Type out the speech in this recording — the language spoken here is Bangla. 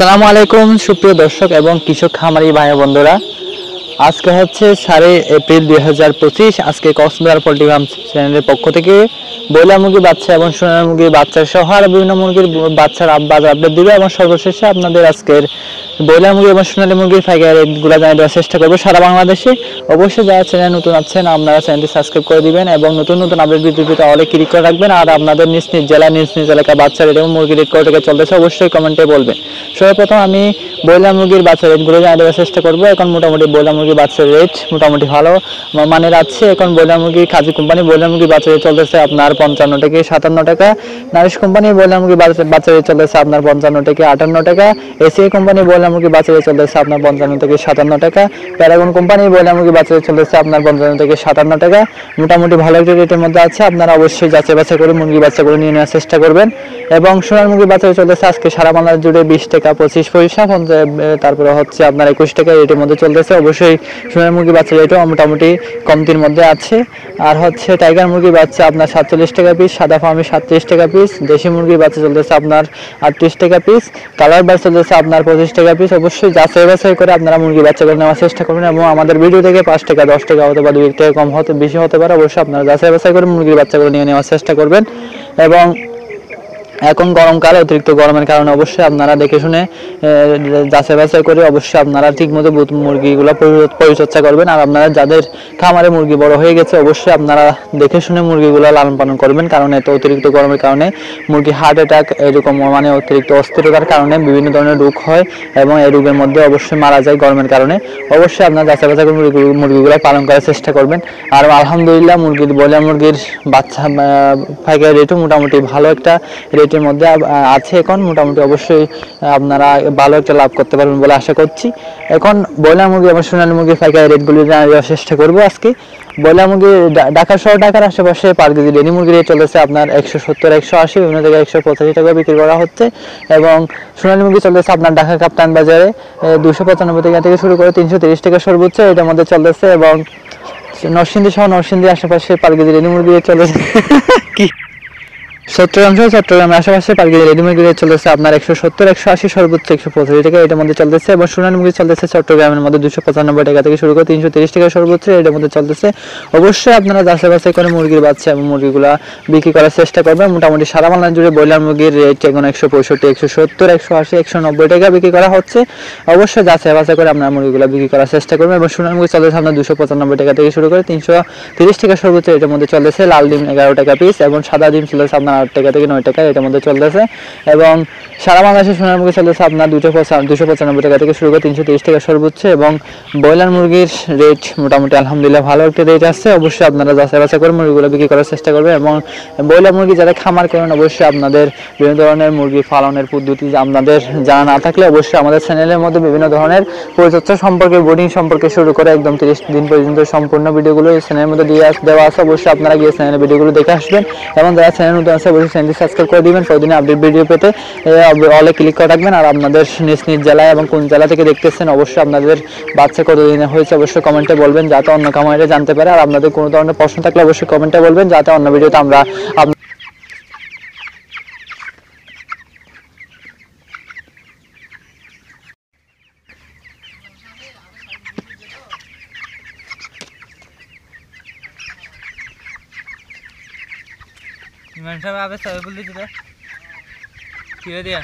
আসসালামু আলাইকুম সুপ্রিয় দর্শক এবং কৃষক খামারি ভাই বন্ধুরা। আজকে হচ্ছে 7 এপ্রিল 2025। আজকে কক্সবাজার পোল্ট্রি ফার্ম চ্যানেলের পক্ষ থেকে ব্রয়লার মুরগির বাচ্চা এবং সোনালী মুরগির বাচ্চা সহ আর বিভিন্ন মুরগির বাচ্চার বাজার আপডেট দিবে এবং সর্বশেষে আপনাদের আজকের ব্রয়লার মুরগি এবং সোনালী মুরগির পাইকারি রেটগুলো জানিয়ে দেওয়ার চেষ্টা করবো সারা বাংলাদেশে। অবশ্যই যারা চ্যানেল নতুন আছেন আপনারা চ্যানেলটি সাবস্ক্রাইব করে দিবেন এবং নতুন নতুন আপডেট ভিডিও পেতে অলে ক্লিক করে রাখবেন। আর আপনাদের নিজ নিজ জেলা নিজ নিজ এলাকা বাচ্চা রেট এবং মুরগির রেট কত টাকা চলতেছে অবশ্যই কমেন্টে বলবেন। সর্বপ্রথম আমি ব্রয়লার মুরগির বাচ্চা রেটগুলো জানিয়ে দেওয়ার চেষ্টা করবো। এখন মোটামুটি ব্রয়লার মুরগির বাচ্চার রেট মোটামুটি ভালো মানের আছে। এখন ব্রয়লার মুরগি খাজি কোম্পানি ব্রয়লার মুরগির বাচ্চা রেট চলতেছে আপনার 55 থেকে 57 টাকা। নারিশ কোম্পানি ব্রয়লার মুরগির বাচ্চা রেট চলতেছে আপনার 55 থেকে 58 টাকা। এসিআই কোম্পানি ব্রয়লার মুরগির বাচ্চা রেট চলতেছে আপনার 55 থেকে 57 টাকা। প্যারাগন কোম্পানি ব্রয়লার মুরগির বাচ্চা রেট চলতেছে আপনার 55 থেকে 57 টাকা। মোটামুটি ভালো একটা রেটের মধ্যে আছে। আপনারা অবশ্যই যাচাই বাছাই করে মুরগির বাচ্চাগুলো নিয়ে নেওয়ার চেষ্টা করবেন। এবং সোনার মুরগির বাচ্চা চলতেছে আজকে সারা বাংলাদেশ জুড়ে 20 টাকা 25 পয়সা, তারপরে হচ্ছে আপনার 21 টাকা রেটের মধ্যে চলতেছে। অবশ্যই সোনার মুরগির বাচ্চা রেটও মোটামুটি কমতির মধ্যে আছে। আর হচ্ছে টাইগার মুরগির বাচ্চা আপনার 47 টাকা পিস, সাদা ফার্মি 37 টাকা পিস, দেশি মুরগির বাচ্চা চলতেছে আপনার 38 টাকা পিস, কালার বাচ্চা চলতেছে আপনার 25 টাকা পিস। অবশ্যই যাচাই বাছাই করে আপনারা মুরগির বাচ্চাগুলো নেওয়ার চেষ্টা করবেন এবং আমাদের ভিডিও থেকে 5 টাকা 10 টাকা অথবা 2 টাকা কম হতে বেশি হতে পারে। অবশ্যই আপনারা যাচাই বাছাই করে মুরগির বাচ্চাগুলো নিয়ে নেওয়ার চেষ্টা করবেন। এবং এখন গরমকালে অতিরিক্ত গরমের কারণে অবশ্যই আপনারা দেখে শুনে যাচাই বাছাই করে অবশ্যই আপনারা ঠিকমতো মুরগিগুলো পরিচর্যা করবেন। আর আপনারা যাদের খামারে মুরগি বড় হয়ে গেছে অবশ্যই আপনারা দেখে শুনে মুরগিগুলো লালন পালন করবেন, কারণ এত অতিরিক্ত গরমের কারণে মুরগি হার্ট অ্যাটাক এরকম মানে অতিরিক্ত অস্থিরতার কারণে বিভিন্ন ধরনের রোগ হয় এবং এই রোগের মধ্যে অবশ্যই মারা যায় গরমের কারণে। অবশ্যই আপনারা যাচাই বাছাই করে মুরগিগুলো পালন করার চেষ্টা করবেন। আর আলহামদুলিল্লাহ ব্রয়লার মুরগির বাচ্চা পাইকারি রেটও মোটামুটি ভালো একটা রেটের মধ্যে আছে এখন। মোটামুটি অবশ্যই আপনারা ভালো একটা লাভ করতে পারবেন বলে আশা করছি। এখন ব্রয়লার মুরগি এবং সোনালী মুরগির পাইকারি রেটগুলি জানার চেষ্টা করবো আজকে। ব্রয়লার মুরগি ঢাকা শহর ঢাকার আশেপাশে পার কেজি ডেলি মুরগি রেট চলেছে আপনার 170 180, বিভিন্ন জায়গায় 185 টাকা বিক্রি করা হচ্ছে। এবং সোনালী মুরগি চলতেছে আপনার ঢাকা কাপ্তান বাজারে 295 টাকা থেকে শুরু করে 330 টাকা সর্বোচ্চ এটার মধ্যে চলতেছে। এবং নরসিংদী সহ নরসিংদীর আশেপাশে পার কেজি ডেলি মুরগি রেট চলেছে কি চট্টগ্রামের আশেপাশে পার কেজি রেডি মুরগি রেট চলতেছে আপনার 170 180 সর্বোচ্চ 185 টাকা এটার মধ্যে চলতেছে। এবং সোনালী মুরগি চলতেছে চট্টগ্রামের মধ্যে 295 টাকা থেকে শুরু করে 330 টাকা সর্বোচ্চ এটার মধ্যে চলতেছে। অবশ্যই আপনারা যাচাই বাছাই করে মুরগির বাচ্চা এবং মুরগিগুলা বিক্রি করার চেষ্টা করবেন। মোটামুটি সারা বাংলা জুড়ে ব্রয়লার মুরগির রেট এখন 165 170 180 190 টাকা বিক্রি করা হচ্ছে। অবশ্যই যাচাই বাছাই করে আপনারা মুরগিগুলা বিক্রি করার চেষ্টা করবেন। এবং সোনালী মুরগি চলতেছে আপনার 295 টাকা থেকে শুরু করে 330 টাকা সর্বোচ্চ এটার মধ্যে চলতেছে। লাল ডিম 11 টাকা পিস এবং সাদা ডিম চলতেছে আপনার 8 টাকা থেকে 9 টাকা এটার মধ্যে চলতেছে। এবং সারা বাংলাদেশে সোনালী মুরগি চলতেছে আপনার 295 টাকা থেকে শুরু করে 330 টাকা সর্বোচ্চ। এবং ব্রয়লার মুরগির রেট মোটামুটি আলহামদুলিল্লাহ ভালো একটা রেট আছে। অবশ্যই আপনারা যাচাই বাছাই করে মুরগিগুলো বিক্রি করার চেষ্টা করবেন। এবং ব্রয়লার মুরগি যারা খামার করেন অবশ্যই আপনাদের বিভিন্ন ধরনের মুরগি পালনের পদ্ধতি আপনাদের জানা না থাকলে অবশ্যই আমাদের চ্যানেলের মধ্যে বিভিন্ন ধরনের পরিচর্যা সম্পর্কে বোর্ডিং সম্পর্কে শুরু করে একদম 30 দিন পর্যন্ত সম্পূর্ণ ভিডিওগুলো এই চ্যানেলের মধ্যে দেওয়া আছে। অবশ্যই আপনারা গিয়ে চ্যানেলের ভিডিওগুলো দেখে আসবেন এবং যারা চ্যানেল নতুন আছে অবশ্যই চ্যানেলটি সাবস্ক্রাইব করে দিবেন। প্রতিদিন আপডেট ভিডিও পেতে অলে ক্লিক করে রাখবেন। আর আপনাদের নিজ নিজ জেলায় এবং কোন জেলা থেকে দেখতেছেন অবশ্যই আপনাদের বাচ্চা কতদিনে হয়েছে অবশ্যই কমেন্টে বলবেন যাতে অন্য খামারিরা জানতে পারে। আর আপনাদের কোনো ধরনের প্রশ্ন থাকলে অবশ্যই কমেন্টে বলবেন যাতে অন্য ভিডিওতে আমরা ইমান সাহেব আবে সবাই বললি দিতে কি দিয়া